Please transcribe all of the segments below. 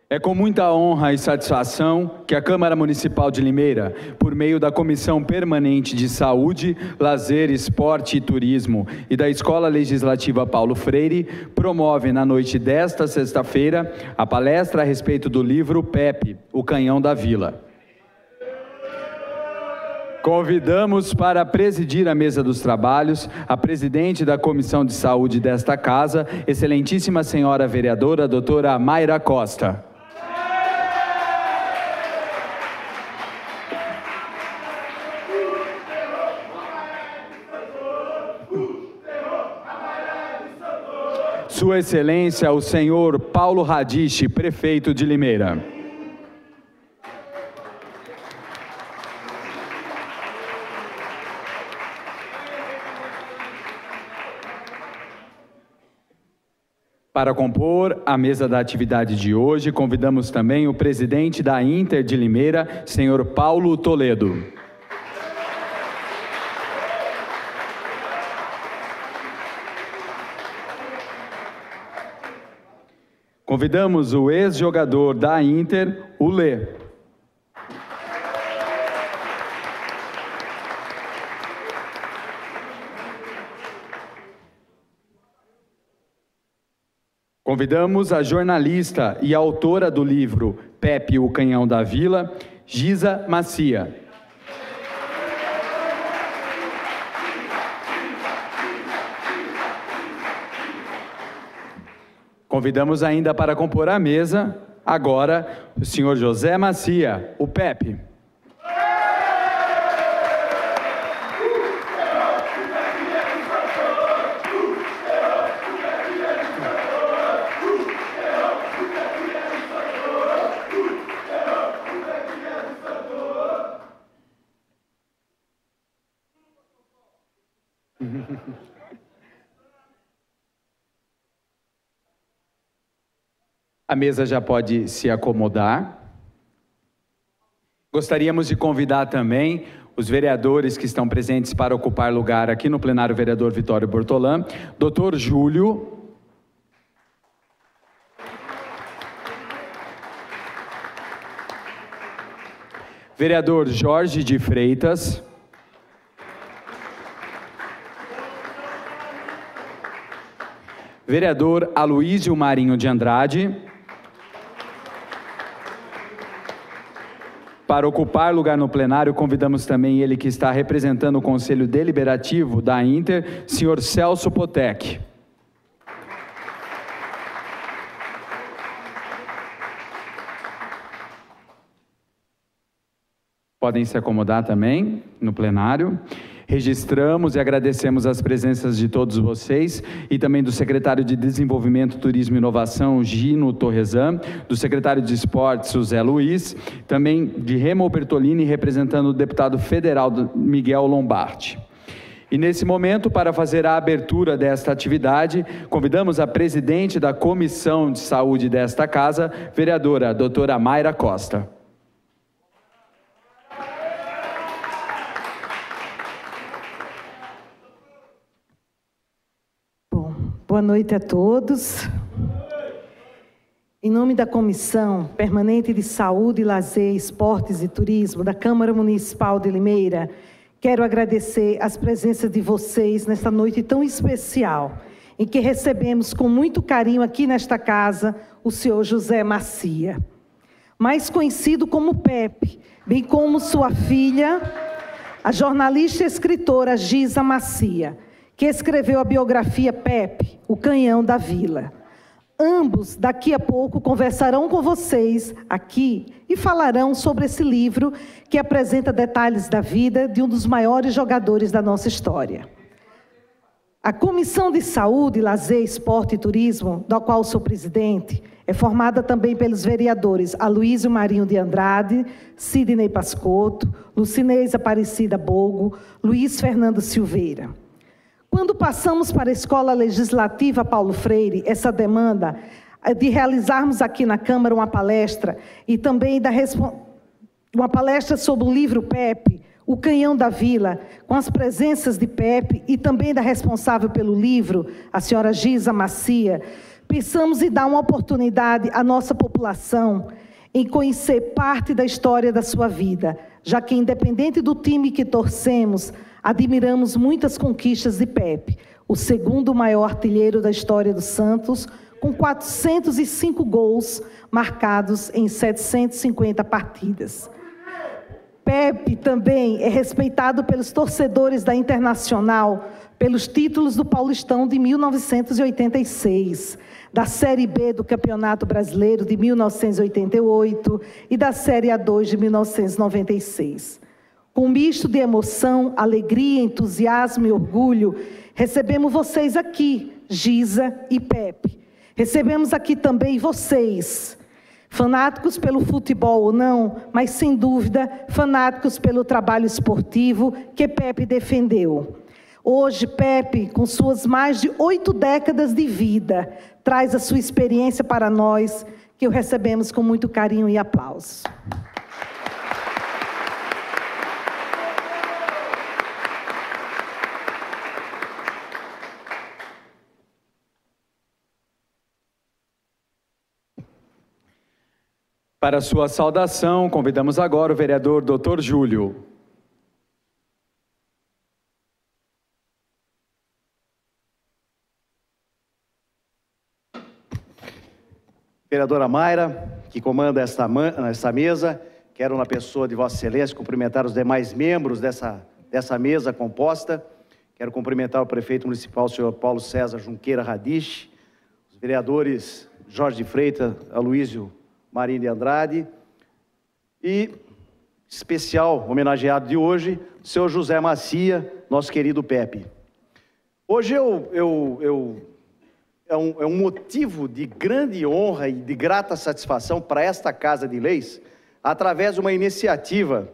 É com muita honra e satisfação que a Câmara Municipal de Limeira, por meio da Comissão Permanente de Saúde, Lazer, Esporte e Turismo e da Escola Legislativa Paulo Freire, promove na noite desta sexta-feira a palestra a respeito do livro PEP, O Canhão da Vila. Convidamos para presidir a mesa dos trabalhos a presidente da Comissão de Saúde desta casa, excelentíssima senhora vereadora, doutora Mayra Costa. Sua Excelência, o senhor Paulo Radiche, prefeito de Limeira. Para compor a mesa da atividade de hoje, convidamos também o presidente da Inter de Limeira, senhor Paulo Toledo. Convidamos o ex-jogador da Inter, o Lê. Convidamos a jornalista e autora do livro Pepe, o Canhão da Vila, Giza Macia. Convidamos ainda para compor a mesa, agora, o senhor José Macia, o Pepe. A mesa já pode se acomodar. Gostaríamos de convidar também os vereadores que estão presentes para ocupar lugar aqui no plenário, vereador Vitório Bortolã, doutor Júlio, vereador Jorge de Freitas, vereador Aloísio Marinho de Andrade. Para ocupar lugar no plenário, convidamos também ele que está representando o Conselho Deliberativo da Inter, senhor Celso Potec. Podem se acomodar também no plenário. Registramos e agradecemos as presenças de todos vocês e também do secretário de Desenvolvimento, Turismo e Inovação, Gino Torresan, do secretário de Esportes, o Zé Luiz, também de Remo Bertolini, representando o deputado federal Miguel Lombardi. E nesse momento, para fazer a abertura desta atividade, convidamos a presidente da Comissão de Saúde desta casa, vereadora doutora Mayra Costa. Boa noite a todos. Em nome da Comissão Permanente de Saúde, Lazer, Esportes e Turismo da Câmara Municipal de Limeira, quero agradecer as presenças de vocês nesta noite tão especial, em que recebemos com muito carinho aqui nesta casa o senhor José Macia, mais conhecido como Pepe, bem como sua filha, a jornalista e escritora Giza Macia, que escreveu a biografia Pepe, o Canhão da Vila. Ambos, daqui a pouco, conversarão com vocês aqui e falarão sobre esse livro que apresenta detalhes da vida de um dos maiores jogadores da nossa história. A Comissão de Saúde, Lazer, Esporte e Turismo, da qual sou presidente, é formada também pelos vereadores Aloísio Marinho de Andrade, Sidney Pascotto, Lucinês Aparecida Bogo, Luiz Fernando Silveira. Quando passamos para a Escola Legislativa Paulo Freire, essa demanda de realizarmos aqui na Câmara uma palestra e também uma palestra sobre o livro Pepe, O Canhão da Vila, com as presenças de Pepe e também da responsável pelo livro, a senhora Giza Macia, pensamos em dar uma oportunidade à nossa população em conhecer parte da história da sua vida, já que, independente do time que torcemos, admiramos muitas conquistas de Pepe, o segundo maior artilheiro da história do Santos, com 405 gols marcados em 750 partidas. Pepe também é respeitado pelos torcedores da Internacional pelos títulos do Paulistão de 1986, da Série B do Campeonato Brasileiro de 1988 e da Série A2 de 1996. Com um misto de emoção, alegria, entusiasmo e orgulho, recebemos vocês aqui, Giza e Pepe. Recebemos aqui também vocês, fanáticos pelo futebol ou não, mas sem dúvida, fanáticos pelo trabalho esportivo que Pepe defendeu. Hoje, Pepe, com suas mais de 8 décadas de vida, traz a sua experiência para nós, que o recebemos com muito carinho e aplauso. Para sua saudação, convidamos agora o vereador Dr. Júlio. Vereadora Mayra, que comanda esta mesa, quero, na pessoa de Vossa Excelência, cumprimentar os demais membros dessa mesa composta. Quero cumprimentar o prefeito municipal, o senhor Paulo César Junqueira Radiche, os vereadores Jorge de Freitas, Aloísio Marinho de Andrade e, especial homenageado de hoje, o senhor José Macia, nosso querido Pepe. Hoje é um motivo de grande honra e de grata satisfação para esta Casa de Leis, através de uma iniciativa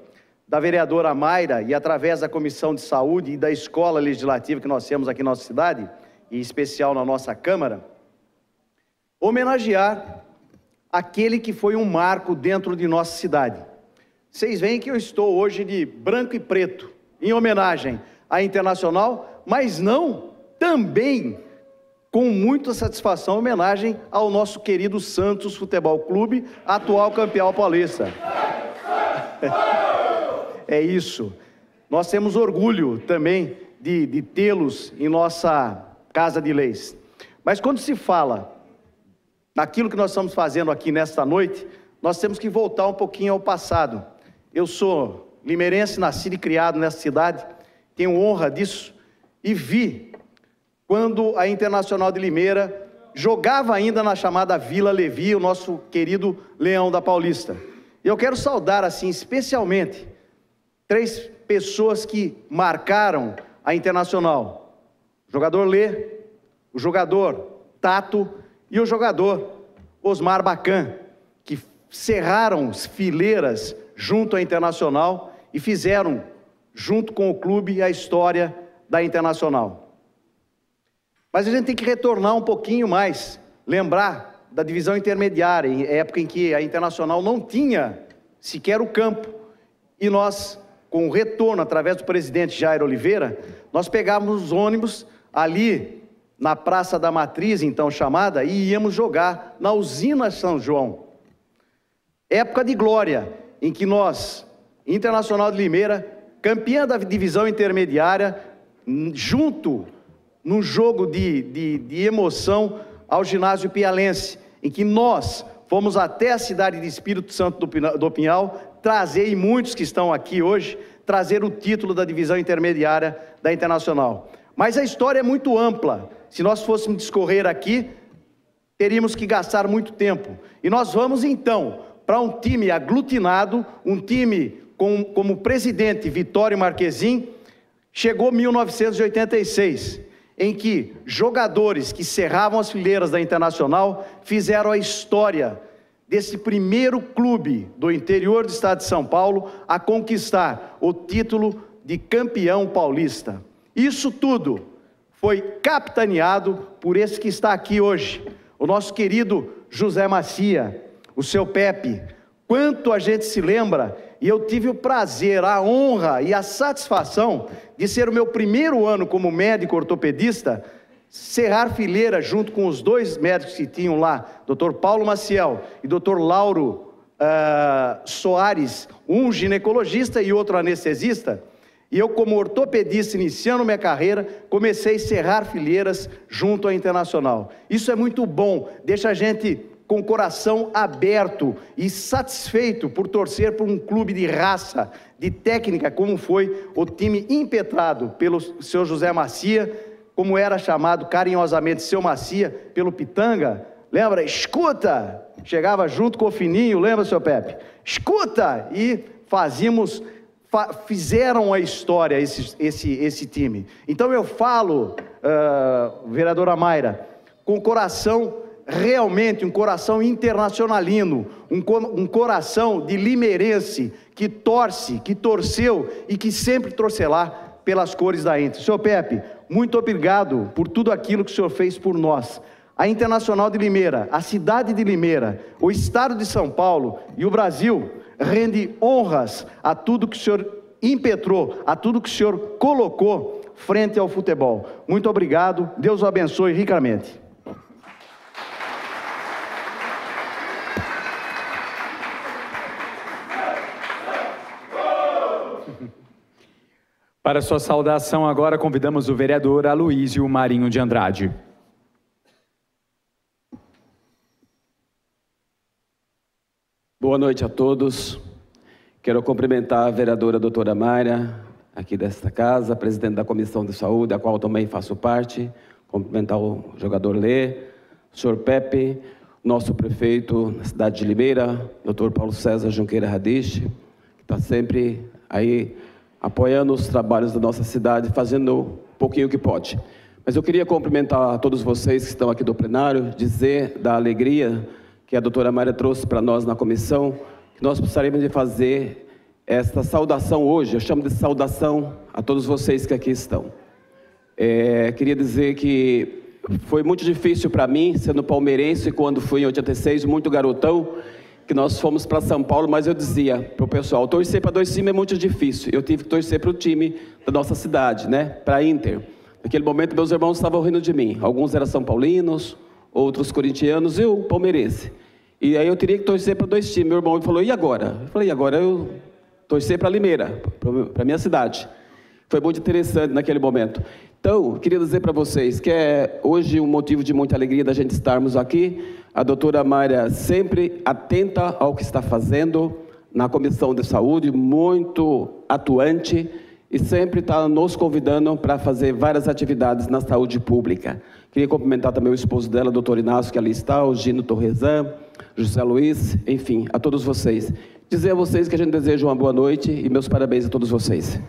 da vereadora Mayra e através da Comissão de Saúde e da Escola Legislativa que nós temos aqui na nossa cidade, e em especial na nossa Câmara, homenagear aquele que foi um marco dentro de nossa cidade. Vocês veem que eu estou hoje de branco e preto, em homenagem à Internacional, mas não também com muita satisfação, homenagem ao nosso querido Santos Futebol Clube, atual campeão paulista. É isso. Nós temos orgulho também de tê-los em nossa Casa de Leis. Mas quando se fala naquilo que nós estamos fazendo aqui nesta noite, nós temos que voltar um pouquinho ao passado. Eu sou limeirense, nascido e criado nessa cidade, tenho honra disso, e vi quando a Internacional de Limeira jogava ainda na chamada Vila Levi, o nosso querido Leão da Paulista. E eu quero saudar, assim, especialmente, 3 pessoas que marcaram a Internacional. O jogador Lê, o jogador Tato e o jogador Osmar Bacan, que cerraram fileiras junto à Internacional e fizeram, junto com o clube, a história da Internacional. Mas a gente tem que retornar um pouquinho mais, lembrar da divisão intermediária, em época em que a Internacional não tinha sequer o campo. E nós, com o retorno, através do presidente Jair Oliveira, nós pegávamos os ônibus ali na Praça da Matriz, então chamada, e íamos jogar na Usina São João. Época de glória, em que nós, Internacional de Limeira, campeã da divisão intermediária, junto num jogo de emoção ao ginásio pialense, em que nós fomos até a cidade de Espírito Santo do Pinhal, trazer, e muitos que estão aqui hoje, trazer o título da divisão intermediária da Internacional. Mas a história é muito ampla. Se nós fôssemos discorrer aqui, teríamos que gastar muito tempo. E nós vamos então para um time aglutinado, um time como presidente Vitório Marquezin. Chegou 1986, em que jogadores que cerravam as fileiras da Internacional fizeram a história desse primeiro clube do interior do estado de São Paulo a conquistar o título de campeão paulista. Isso tudo foi capitaneado por esse que está aqui hoje, o nosso querido José Macia, o seu Pepe. Quanto a gente se lembra, e eu tive o prazer, a honra e a satisfação de ser o meu primeiro ano como médico ortopedista, cerrar fileira junto com os dois médicos que tinham lá, Dr. Paulo Maciel e Dr. Lauro Soares, um ginecologista e outro anestesista, e eu, como ortopedista, iniciando minha carreira, comecei a cerrar fileiras junto à Internacional. Isso é muito bom, deixa a gente com o coração aberto e satisfeito por torcer por um clube de raça, de técnica, como foi o time impetrado pelo seu José Macia, como era chamado carinhosamente seu Macia, pelo Pitanga. Lembra? Escuta! Chegava junto com o Fininho, lembra, seu Pepe? Escuta! E fizeram a história esse time. Então eu falo, vereadora Mayra, com o coração realmente, um coração internacionalino, um coração de limeirense que torce, que torceu e que sempre torcerá pelas cores da Inter. Senhor Pepe, muito obrigado por tudo aquilo que o senhor fez por nós. A Internacional de Limeira, a cidade de Limeira, o estado de São Paulo e o Brasil rende honras a tudo que o senhor impetrou, a tudo que o senhor colocou frente ao futebol. Muito obrigado, Deus o abençoe ricamente. Para sua saudação agora convidamos o vereador Aloísio Marinho de Andrade. Boa noite a todos. Quero cumprimentar a vereadora doutora Mayra, aqui desta casa, presidente da Comissão de Saúde, da qual também faço parte. Cumprimentar o jogador Lê, o senhor Pepe, nosso prefeito na cidade de Limeira, doutor Paulo César Junqueira Radiche, que está sempre aí apoiando os trabalhos da nossa cidade, fazendo um pouquinho que pode. Mas eu queria cumprimentar a todos vocês que estão aqui do plenário, dizer da alegria que a doutora Mayra trouxe para nós na comissão, que nós gostaríamos de fazer esta saudação hoje, eu chamo de saudação a todos vocês que aqui estão. Queria dizer que foi muito difícil para mim, sendo palmeirense, quando fui em 86, muito garotão, que nós fomos para São Paulo, mas eu dizia para o pessoal, torcer para dois times é muito difícil. Eu tive que torcer para o time da nossa cidade, né? Para a Inter. Naquele momento, meus irmãos estavam rindo de mim. Alguns eram são paulinos, outros corintianos, eu palmeirense. E aí eu teria que torcer para dois times. Meu irmão falou, e agora? Eu falei, e agora eu torcer para Limeira, para a minha cidade. Foi muito interessante naquele momento. Então, queria dizer para vocês que é hoje um motivo de muita alegria da gente estarmos aqui. A doutora Mayra sempre atenta ao que está fazendo na Comissão de Saúde, muito atuante e sempre está nos convidando para fazer várias atividades na saúde pública. Queria cumprimentar também o esposo dela, o doutor Inácio, que ali está, o Gino Torrezan, José Luiz, enfim, a todos vocês. Dizer a vocês que a gente deseja uma boa noite e meus parabéns a todos vocês.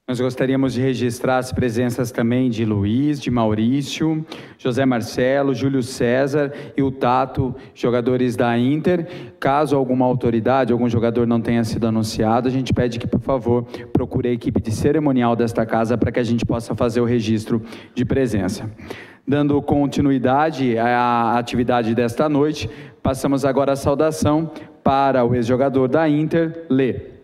Nós gostaríamos de registrar as presenças também de Luiz, de Maurício, José Marcelo, Júlio César e o Tato, jogadores da Inter. Caso alguma autoridade, algum jogador não tenha sido anunciado, a gente pede que, por favor, procure a equipe de cerimonial desta casa para que a gente possa fazer o registro de presença. Dando continuidade à atividade desta noite, passamos agora a saudação para o ex-jogador da Inter, Lê.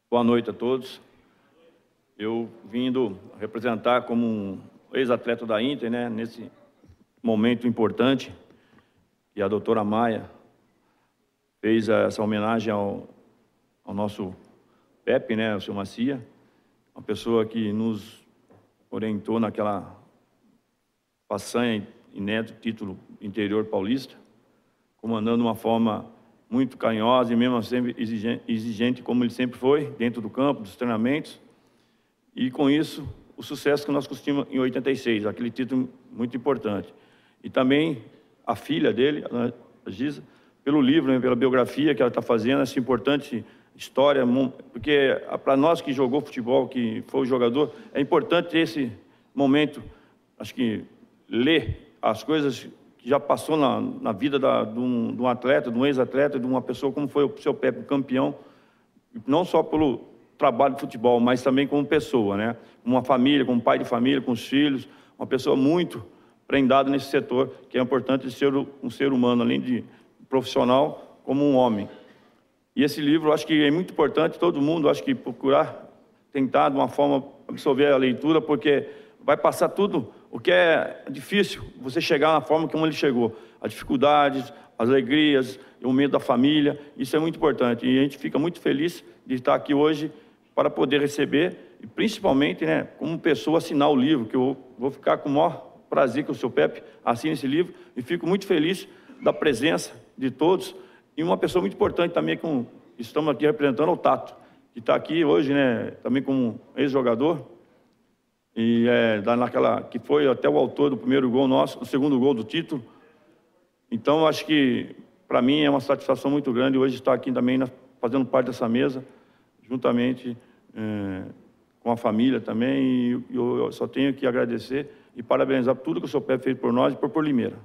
Boa noite a todos. Eu vindo representar como um ex-atleta da Inter, né, nesse momento importante, que a doutora Maia fez essa homenagem ao nosso Pepe, né, o seu Macia, uma pessoa que nos orientou naquela façanha inédito título interior paulista, comandando uma forma muito carinhosa e mesmo sempre exigente, como ele sempre foi, dentro do campo, dos treinamentos. E com isso, o sucesso que nós conseguimos em 86, aquele título muito importante. E também a filha dele, a Giza, pelo livro, né, pela biografia que ela está fazendo, essa importante história, porque para nós que jogou futebol, que foi jogador, é importante esse momento, acho que ler as coisas que já passou na vida de um atleta, de um ex-atleta, de uma pessoa como foi o seu Pepe, campeão, não só pelo trabalho de futebol, mas também como pessoa, né? Como uma família, como pai de família, com os filhos, uma pessoa muito prendado nesse setor, que é importante ser um ser humano, além de profissional, como um homem. E esse livro, eu acho que é muito importante, todo mundo, acho que procurar, tentar de uma forma absorver a leitura, porque vai passar tudo o que é difícil, você chegar na forma como ele chegou. As dificuldades, as alegrias, o medo da família, isso é muito importante. E a gente fica muito feliz de estar aqui hoje para poder receber, e principalmente, né, como pessoa, assinar o livro, que eu vou ficar com o maior prazer que o seu Pepe assine esse livro, e fico muito feliz da presença de todos, e uma pessoa muito importante também, que estamos aqui representando, o Tato, que está aqui hoje, né, também como ex-jogador, e que foi até o autor do primeiro gol nosso, do segundo gol do título. Então, acho que, para mim, é uma satisfação muito grande hoje estar aqui também, fazendo parte dessa mesa, juntamente com a família também, e eu só tenho que agradecer e parabenizar por tudo que o senhor Pepe fez por nós e por Limeira.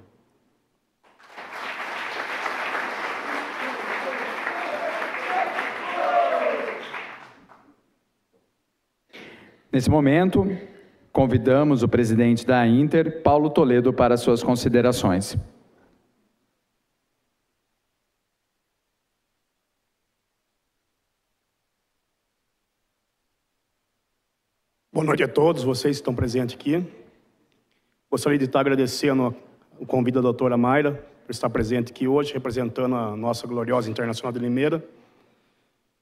Nesse momento, convidamos o presidente da Inter, Paulo Toledo, para suas considerações. Boa noite a todos vocês que estão presentes aqui. Gostaria de estar agradecendo o convite da doutora Mayra por estar presente aqui hoje, representando a nossa gloriosa Internacional de Limeira.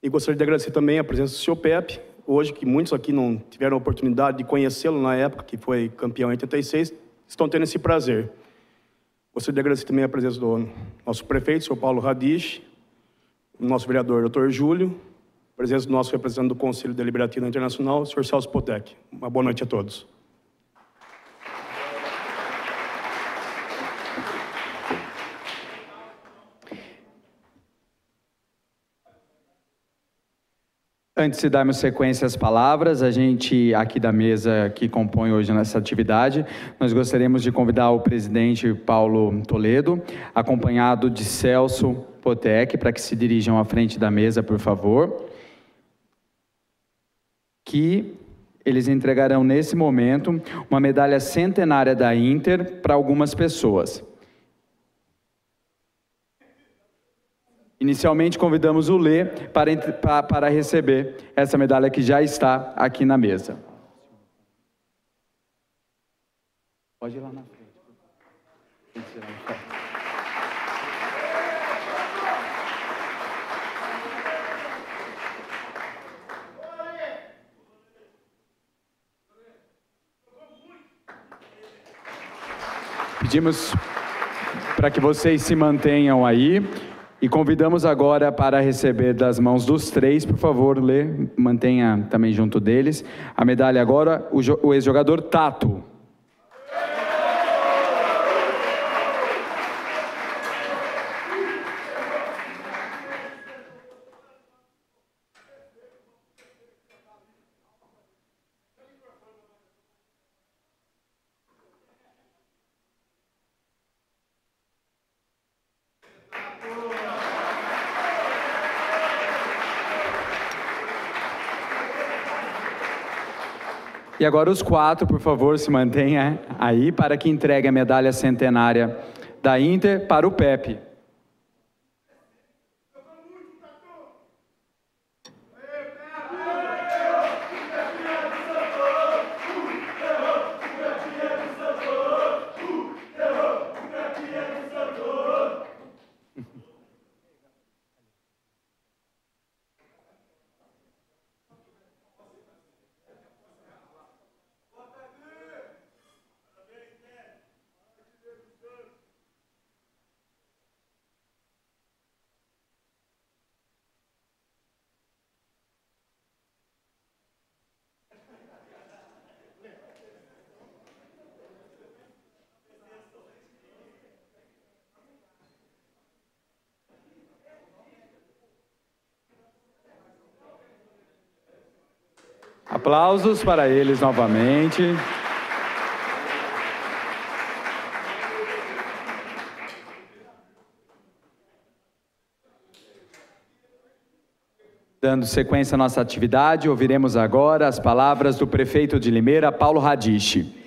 E gostaria de agradecer também a presença do senhor Pepe, hoje, que muitos aqui não tiveram a oportunidade de conhecê-lo na época, que foi campeão em 86, estão tendo esse prazer. Gostaria de agradecer também a presença do nosso prefeito, o senhor Paulo Radich, o nosso vereador, doutor Júlio, a presença do nosso representante do Conselho Deliberativo Internacional, o senhor Celso Potec. Uma boa noite a todos. Antes de darmos sequência às palavras, a gente aqui da mesa que compõe hoje nessa atividade, nós gostaríamos de convidar o presidente Paulo Toledo, acompanhado de Celso Potec, para que se dirijam à frente da mesa, por favor. Que eles entregarão nesse momento uma medalha centenária da Inter para algumas pessoas. Inicialmente, convidamos o Lê para receber essa medalha que já está aqui na mesa. Pode ir lá na frente. Pedimos para que vocês se mantenham aí. E convidamos agora para receber das mãos dos três, por favor, Lê, mantenha também junto deles, a medalha agora, o ex-jogador Tato. E agora os quatro, por favor, se mantenham aí para que entregue a medalha centenária da Inter para o Pepe. Aplausos para eles novamente. Dando sequência à nossa atividade, ouviremos agora as palavras do prefeito de Limeira, Paulo Radich.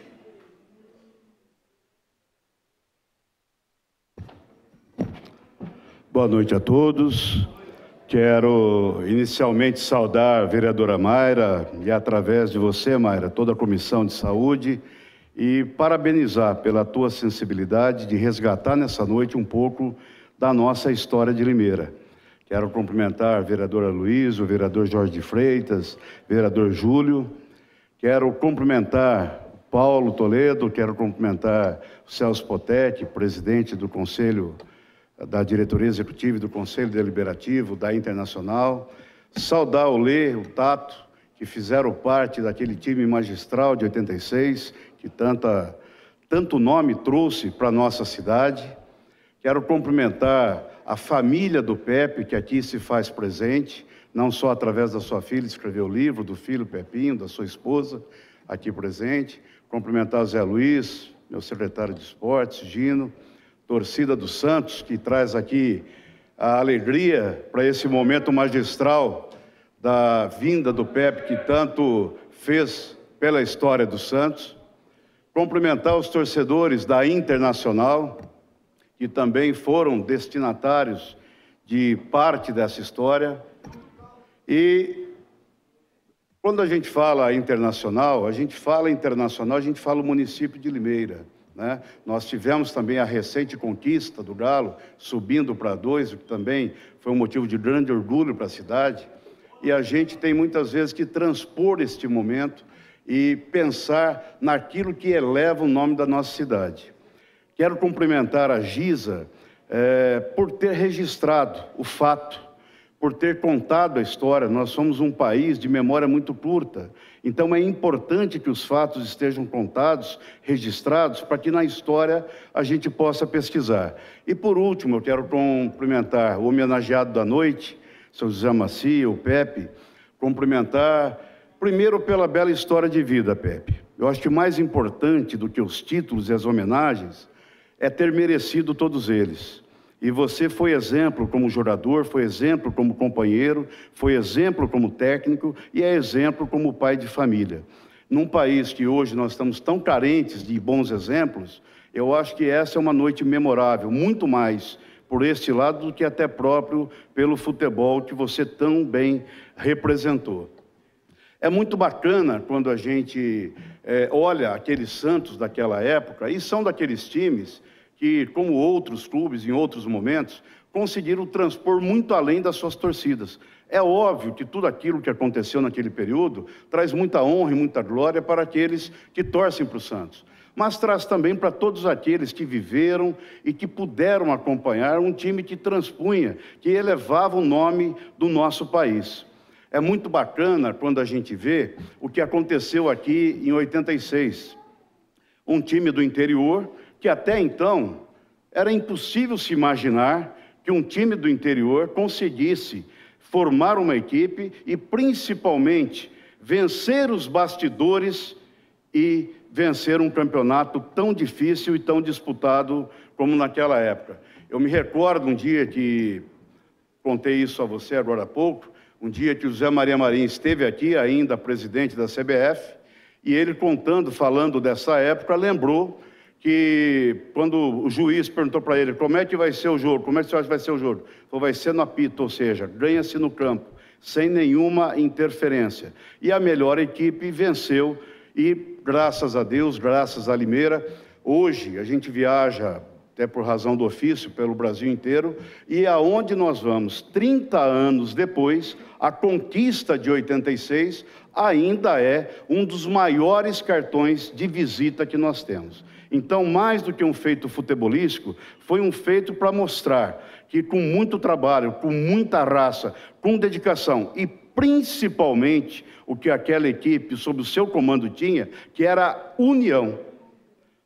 Boa noite a todos. Quero inicialmente saudar a vereadora Mayra e, através de você, Mayra, toda a Comissão de Saúde e parabenizar pela tua sensibilidade de resgatar nessa noite um pouco da nossa história de Limeira. Quero cumprimentar a vereadora Luiz, o vereador Jorge de Freitas, o vereador Júlio. Quero cumprimentar Paulo Toledo, quero cumprimentar o Celso Potec, presidente do Conselho, da Diretoria Executiva e do Conselho Deliberativo da Internacional. Saudar o Lê, o Tato, que fizeram parte daquele time magistral de 86, que tanto nome trouxe para a nossa cidade. Quero cumprimentar a família do Pepe, que aqui se faz presente, não só através da sua filha, escreveu o livro, do filho Pepinho, da sua esposa, aqui presente. Cumprimentar o Zé Luiz, meu secretário de esportes, Gino, torcida do Santos, que traz aqui a alegria para esse momento magistral da vinda do Pepe, que tanto fez pela história do Santos. Cumprimentar os torcedores da Internacional, que também foram destinatários de parte dessa história. E quando a gente fala internacional, a gente fala o município de Limeira, né? Nós tivemos também a recente conquista do Galo, subindo para 2, o que também foi um motivo de grande orgulho para a cidade. E a gente tem muitas vezes que transpor este momento e pensar naquilo que eleva o nome da nossa cidade. Quero cumprimentar a Giza por ter registrado o fato, por ter contado a história. Nós somos um país de memória muito curta, então é importante que os fatos estejam contados, registrados, para que na história a gente possa pesquisar. E por último, eu quero cumprimentar o homenageado da noite, seu José Macia, o Pepe, cumprimentar primeiro pela bela história de vida, Pepe. Eu acho que mais importante do que os títulos e as homenagens é ter merecido todos eles. E você foi exemplo como jogador, foi exemplo como companheiro, foi exemplo como técnico e é exemplo como pai de família. Num país que hoje nós estamos tão carentes de bons exemplos, eu acho que essa é uma noite memorável, muito mais por este lado do que até próprio pelo futebol que você tão bem representou. É muito bacana quando a gente olha aqueles Santos daquela época, e são daqueles times que, como outros clubes em outros momentos, conseguiram transpor muito além das suas torcidas. É óbvio que tudo aquilo que aconteceu naquele período traz muita honra e muita glória para aqueles que torcem para o Santos, mas traz também para todos aqueles que viveram e que puderam acompanhar um time que transpunha, que elevava o nome do nosso país. É muito bacana quando a gente vê o que aconteceu aqui em 86. Um time do interior que até então era impossível se imaginar que um time do interior conseguisse formar uma equipe e, principalmente, vencer os bastidores e vencer um campeonato tão difícil e tão disputado como naquela época. Eu me recordo um dia que, contei isso a você agora há pouco, um dia que o José Maria Marim esteve aqui, ainda presidente da CBF, e ele falando dessa época, lembrou que quando o juiz perguntou para ele como é que vai ser o jogo, como é que você acha que vai ser o jogo? Falou, vai ser no apito, ou seja, ganha-se no campo, sem nenhuma interferência. E a melhor equipe venceu e, graças a Deus, graças a Limeira, hoje a gente viaja, até por razão do ofício, pelo Brasil inteiro, e aonde nós vamos, 30 anos depois, a conquista de 86 ainda é um dos maiores cartões de visita que nós temos. Então, mais do que um feito futebolístico, foi um feito para mostrar que com muito trabalho, com muita raça, com dedicação e principalmente o que aquela equipe sob o seu comando tinha, que era união.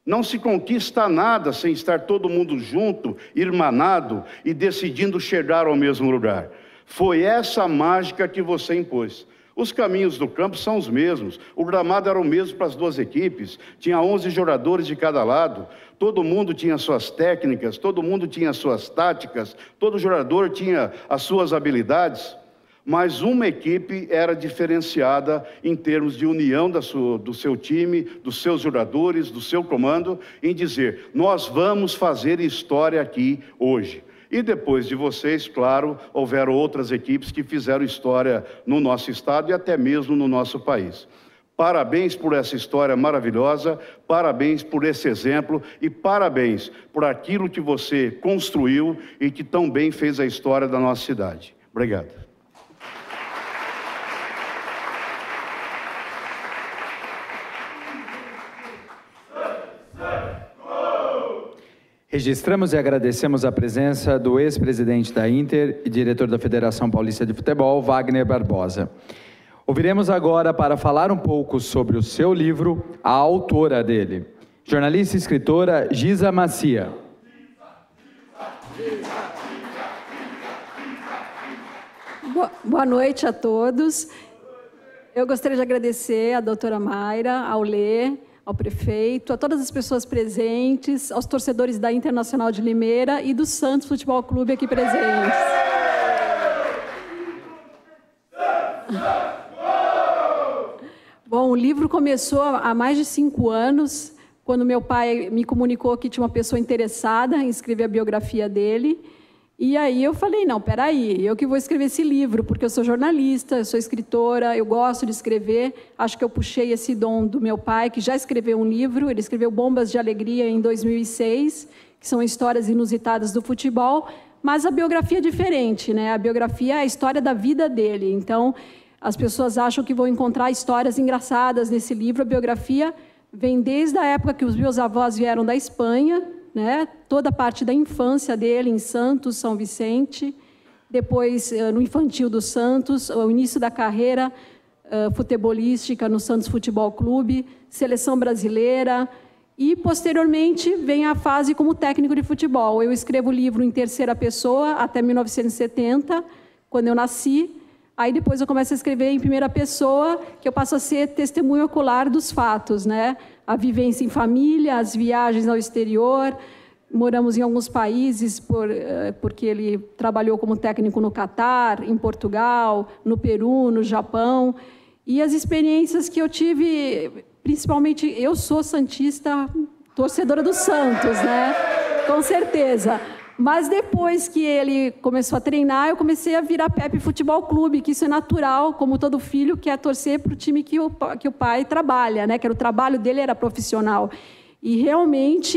Não se conquista nada sem estar todo mundo junto, irmanado e decidindo chegar ao mesmo lugar. Foi essa mágica que você impôs. Os caminhos do campo são os mesmos, o gramado era o mesmo para as duas equipes, tinha 11 jogadores de cada lado, todo mundo tinha suas técnicas, todo mundo tinha suas táticas, todo jogador tinha as suas habilidades, mas uma equipe era diferenciada em termos de união do seu time, dos seus jogadores, do seu comando, em dizer, nós vamos fazer história aqui hoje. E depois de vocês, claro, houveram outras equipes que fizeram história no nosso estado e até mesmo no nosso país. Parabéns por essa história maravilhosa, parabéns por esse exemplo e parabéns por aquilo que você construiu e que tão bem fez a história da nossa cidade. Obrigado. Registramos e agradecemos a presença do ex-presidente da Inter e diretor da Federação Paulista de Futebol, Wagner Barbosa. Ouviremos agora, para falar um pouco sobre o seu livro, a autora dele, jornalista e escritora Giza Macia. Boa noite a todos. Eu gostaria de agradecer à doutora Mayra, ao Lê, ao prefeito, a todas as pessoas presentes, aos torcedores da Internacional de Limeira e do Santos Futebol Clube aqui presentes. Bom, o livro começou há mais de 5 anos, quando meu pai me comunicou que tinha uma pessoa interessada em escrever a biografia dele. E aí eu falei, não, peraí, eu que vou escrever esse livro, porque eu sou jornalista, eu sou escritora, eu gosto de escrever. Acho que eu puxei esse dom do meu pai, que já escreveu um livro. Ele escreveu Bombas de Alegria em 2006, que são histórias inusitadas do futebol, mas a biografia é diferente, né? A biografia é a história da vida dele. Então, as pessoas acham que vão encontrar histórias engraçadas nesse livro. A biografia vem desde a época que os meus avós vieram da Espanha, né? Toda a parte da infância dele em Santos, São Vicente, depois no infantil do Santos, o início da carreira futebolística no Santos Futebol Clube, seleção brasileira, e posteriormente vem a fase como técnico de futebol. Eu escrevo o livro em terceira pessoa até 1970, quando eu nasci. Aí depois eu começo a escrever em primeira pessoa, que eu passo a ser testemunho ocular dos fatos, né? A vivência em família, as viagens ao exterior. Moramos em alguns países, porque ele trabalhou como técnico no Catar, em Portugal, no Peru, no Japão. E as experiências que eu tive, principalmente, eu sou santista, torcedora do Santos, né? Com certeza. Mas depois que ele começou a treinar, eu comecei a virar Pepe Futebol Clube, que isso é natural, como todo filho quer torcer para o time que o pai trabalha, né? Que era o trabalho dele, era profissional. E realmente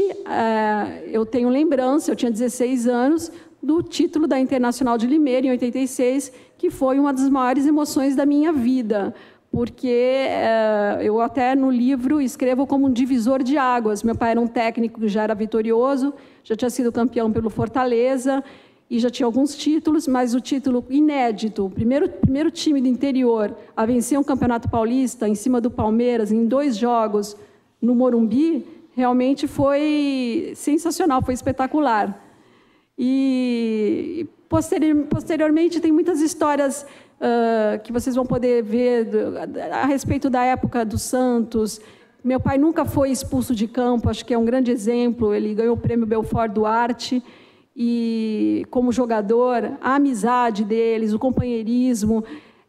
eu tenho lembrança, eu tinha 16 anos, do título da Internacional de Limeira, em 86, que foi uma das maiores emoções da minha vida, porque eu até no livro escrevo como um divisor de águas. Meu pai era um técnico que já era vitorioso, já tinha sido campeão pelo Fortaleza e já tinha alguns títulos, mas o título inédito, o primeiro time do interior a vencer um campeonato paulista em cima do Palmeiras em 2 jogos no Morumbi, realmente foi sensacional, foi espetacular. E posteriormente tem muitas histórias que vocês vão poder ver a respeito da época do Santos. Meu pai nunca foi expulso de campo, acho que é um grande exemplo. Ele ganhou o prêmio Belfort Duarte, e como jogador, a amizade deles, o companheirismo,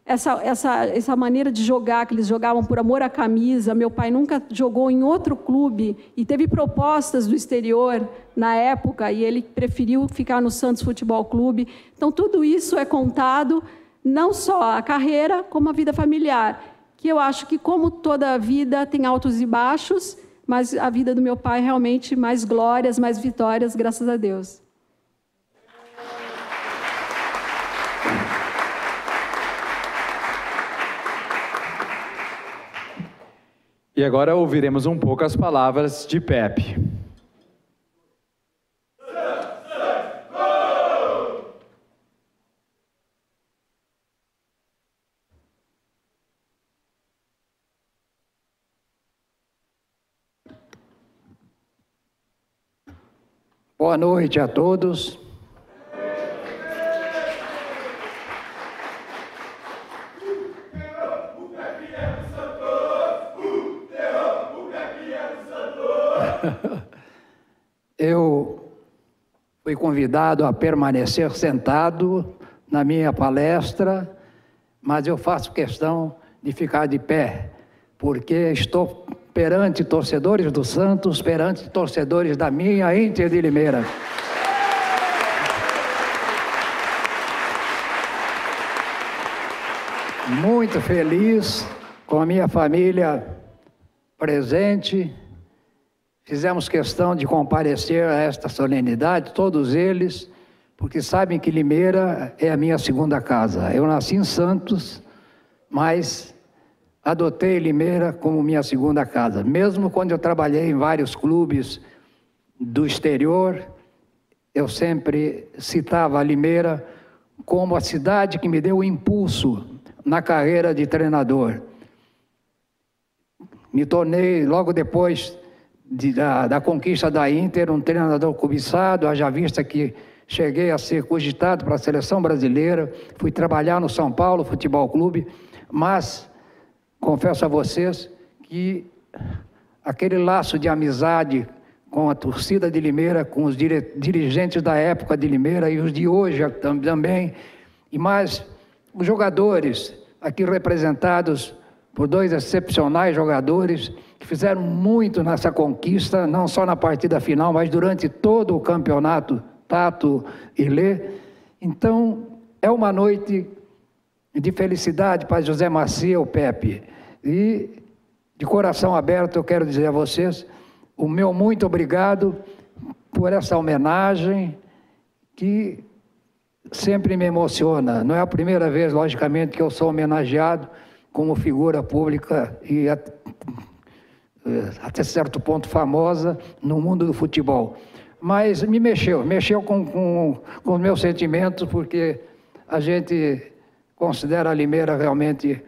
essa maneira de jogar, que eles jogavam por amor à camisa. Meu pai nunca jogou em outro clube e teve propostas do exterior na época, e ele preferiu ficar no Santos Futebol Clube. Então, tudo isso é contado, não só a carreira, como a vida familiar, que eu acho que, como toda a vida, tem altos e baixos, mas a vida do meu pai realmente mais glórias, mais vitórias, graças a Deus. E agora ouviremos um pouco as palavras de Pepe. Boa noite a todos. Eu fui convidado a permanecer sentado na minha palestra, mas eu faço questão de ficar de pé, porque estou perante torcedores do Santos, perante torcedores da minha Inter de Limeira. muito feliz com a minha família presente. Fizemos questão de comparecer a esta solenidade, todos eles, porque sabem que Limeira é a minha segunda casa. Eu nasci em Santos, mas adotei Limeira como minha segunda casa. Mesmo quando eu trabalhei em vários clubes do exterior, eu sempre citava Limeira como a cidade que me deu o impulso na carreira de treinador. Me tornei, logo depois da conquista da Inter, um treinador cobiçado, haja vista que cheguei a ser cogitado para a seleção brasileira, fui trabalhar no São Paulo Futebol Clube, mas confesso a vocês que aquele laço de amizade com a torcida de Limeira, com os dirigentes da época de Limeira e os de hoje também, e mais os jogadores aqui representados por dois excepcionais jogadores que fizeram muito nessa conquista, não só na partida final, mas durante todo o campeonato, Tato e Lê. Então, é uma noite de felicidade para José Macia, o Pepe. E, de coração aberto, eu quero dizer a vocês o meu muito obrigado por essa homenagem que sempre me emociona. Não é a primeira vez, logicamente, que eu sou homenageado como figura pública e até certo ponto famosa no mundo do futebol. Mas me mexeu com os meus sentimentos, porque a gente considera a Limeira realmente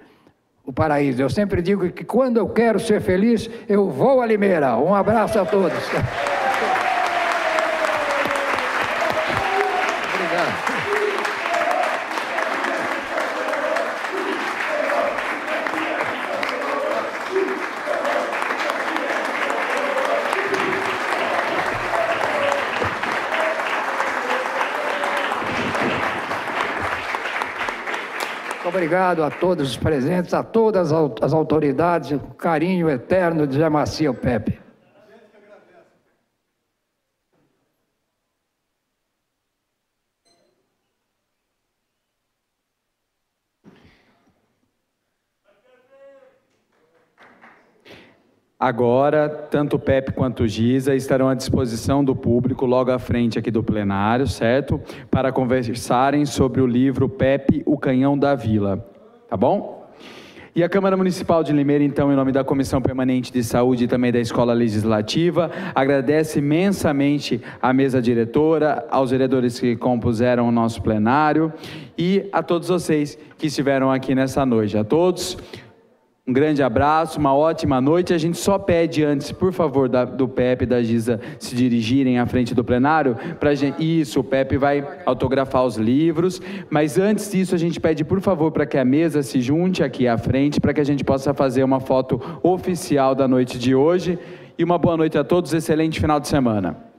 o paraíso. Eu sempre digo que quando eu quero ser feliz, eu vou a Limeira. Um abraço a todos. Obrigado. Obrigado a todos os presentes, a todas as autoridades, o carinho eterno de Zé Macia, o Pepe. Agora, tanto o Pepe quanto o Giza estarão à disposição do público logo à frente aqui do plenário, certo? Para conversarem sobre o livro Pepe, o Canhão da Vila, tá bom? E a Câmara Municipal de Limeira, então, em nome da Comissão Permanente de Saúde e também da Escola Legislativa, agradece imensamente à mesa diretora, aos vereadores que compuseram o nosso plenário e a todos vocês que estiveram aqui nessa noite. A todos, um grande abraço, uma ótima noite. A gente só pede antes, por favor, do Pepe e da Giza se dirigirem à frente do plenário. Isso, o Pepe vai autografar os livros. Mas antes disso, a gente pede, por favor, para que a mesa se junte aqui à frente, para que a gente possa fazer uma foto oficial da noite de hoje. E uma boa noite a todos, excelente final de semana.